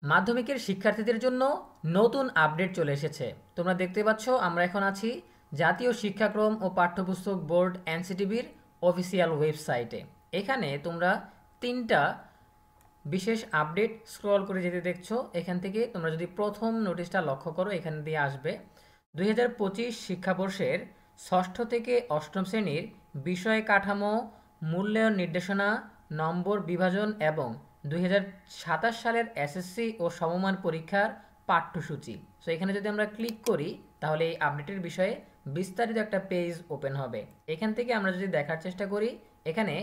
মাধ্যমিকের শিক্ষার্থীদের জন্য নতুন আপডেট চলে এসেছে। তোমরা দেখতে পাচ্ছ আমরা এখন আছি জাতীয় শিক্ষাক্রম ও পাঠ্যপুস্তক বোর্ড এনসিটিবির অফিসিয়াল ওয়েবসাইটে। এখানে তোমরা তিনটা বিশেষ আপডেট স্ক্রল করে যেতে দেখছো। এখান থেকে তোমরা যদি প্রথম নোটিশটা লক্ষ্য করো, এখান দিয়ে আসবে 2025 শিক্ষাবর্ষের ষষ্ঠ থেকে অষ্টম শ্রেণীর বিষয় কাঠামো, মূল্যায়ন নির্দেশনা, নম্বর বিভাজন এবং 2027 সালের এসএসসি ও সমমান পরীক্ষার পাঠ্যসূচি। সো এখানে যদি আমরা ক্লিক করি তাহলে এই আপডেটের বিষয়ে বিস্তারিত একটা পেজ ওপেন হবে। এখান থেকে আমরা যদি দেখার চেষ্টা করি, এখানে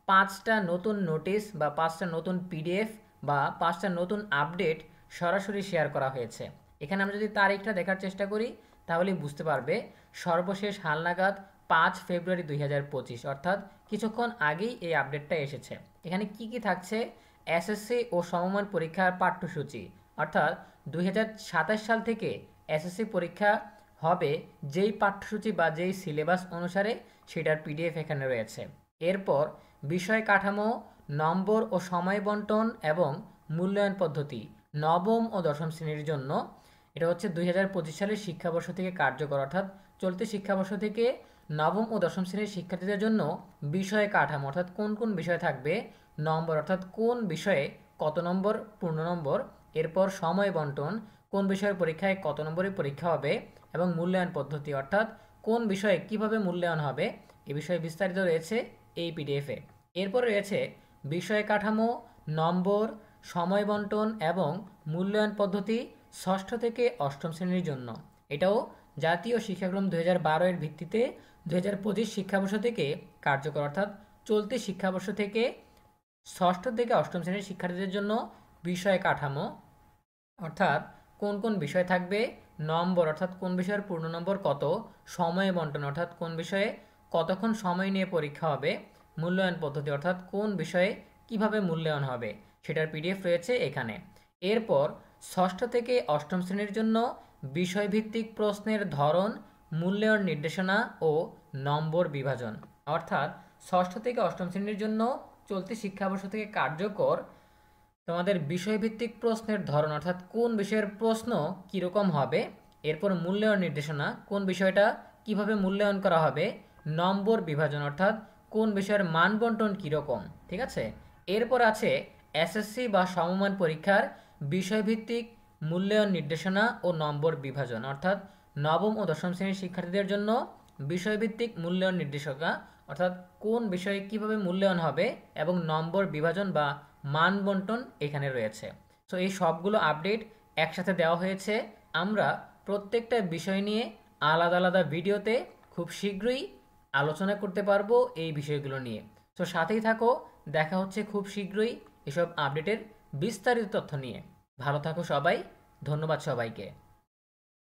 5টা নতুন নোটিশ বা 5টা নতুন পিডিএফ বা 5টা নতুন আপডেট সরাসরি শেয়ার করা হয়েছে। এখানে আমরা যদি তারিখটা দেখার চেষ্টা করি তাহলে বুঝতে পারবে সর্বশেষ হালনাগাদ 5 ফেব্রুয়ারি 2025, অর্থাৎ কিছুক্ষণ আগেই এই আপডেটটা এসেছে। এখানে কি কি থাকছে? এসএসসি ও সমমান পরীক্ষার পাঠ্যসূচি, অর্থাৎ 2027 সাল থেকে এসএসসি পরীক্ষা হবে যেই পাঠ্যসূচি বা যেই সিলেবাস অনুসারে সেটার পিডিএফ এখানে রয়েছে। এরপর বিষয় কাঠামো, নম্বর ও সময় বন্টন এবং মূল্যায়ন পদ্ধতি নবম ও দশম শ্রেণীর জন্য। এটা হচ্ছে 2025 সালের শিক্ষাবর্ষ থেকে কার্যকর, অর্থাৎ চলতি শিক্ষাবর্ষ থেকে নবম ও দশম শ্রেণীর শিক্ষার্থীদের জন্য বিষয় কাঠামো, অর্থাৎ কোন কোন বিষয় থাকবে, নম্বর অর্থাৎ কোন বিষয়ে কত নম্বর পূর্ণ নম্বর, এরপর সময় বন্টন কোন বিষয়ের পরীক্ষায় কত নম্বরে পরীক্ষা হবে, এবং মূল্যায়ন পদ্ধতি অর্থাৎ কোন বিষয়ে কিভাবে মূল্যায়ন হবে, এ বিষয়ে বিস্তারিত রয়েছে এই পিডিএফে। এরপর রয়েছে বিষয় কাঠামো, নম্বর, সময় বন্টন এবং মূল্যায়ন পদ্ধতি ষষ্ঠ থেকে অষ্টম শ্রেণীর জন্য। এটাও জাতীয় শিক্ষাক্রম 2012 এর ভিত্তিতে 2025 শিক্ষাবর্ষ থেকে কার্যকর, অর্থাৎ চলতি শিক্ষাবর্ষ থেকে ষষ্ঠ থেকে অষ্টম শ্রেণীর শিক্ষার্থীদের জন্য বিষয় কাঠামো, অর্থাৎ কোন কোন বিষয় থাকবে, নম্বর অর্থাৎ কোন বিষয়ের পূর্ণ নম্বর কত, সময় বন্টন অর্থাৎ কোন বিষয়ে কতক্ষণ সময় নিয়ে পরীক্ষা হবে, মূল্যায়ন পদ্ধতি অর্থাৎ কোন বিষয়ে কিভাবে মূল্যায়ন হবে, সেটার পিডিএফ রয়েছে এখানে। এরপর ষষ্ঠ থেকে অষ্টম শ্রেণীর জন্য বিষয়ভিত্তিক প্রশ্নের ধরন, মূল্যায়ন নির্দেশনা ও নম্বর বিভাজন, অর্থাৎ ষষ্ঠ থেকে অষ্টম শ্রেণীর জন্য চলতি শিক্ষাবর্ষ থেকে কার্যকর তোমাদের বিষয়ভিত্তিক প্রশ্নের ধরন, অর্থাৎ কোন বিষয়ের প্রশ্ন কীরকম হবে, এরপর মূল্যায়ন নির্দেশনা কোন বিষয়টা কিভাবে মূল্যায়ন করা হবে, নম্বর বিভাজন অর্থাৎ কোন বিষয়ের মান বন্টন কীরকম, ঠিক আছে। এরপর আছে এসএসসি বা সমমান পরীক্ষার বিষয়ভিত্তিক মূল্যায়ন নির্দেশনা ও নম্বর বিভাজন, অর্থাৎ নবম ও দশম শ্রেণীর শিক্ষার্থীদের জন্য বিষয়ভিত্তিক মূল্যায়ন নির্দেশিকা, অর্থাৎ কোন বিষয়ে কিভাবে মূল্যায়ন হবে এবং নম্বর বিভাজন বা মান বন্টন এখানে রয়েছে। সো এই সবগুলো আপডেট একসাথে দেওয়া হয়েছে। আমরা প্রত্যেকটা বিষয় নিয়ে আলাদা আলাদা ভিডিওতে খুব শীঘ্রই আলোচনা করতে পারবো এই বিষয়গুলো নিয়ে। সো সাথেই থাকো, দেখা হচ্ছে খুব শীঘ্রই এসব আপডেটের বিস্তারিত তথ্য নিয়ে। ভালো থাকো সবাই, ধন্যবাদ সবাইকে।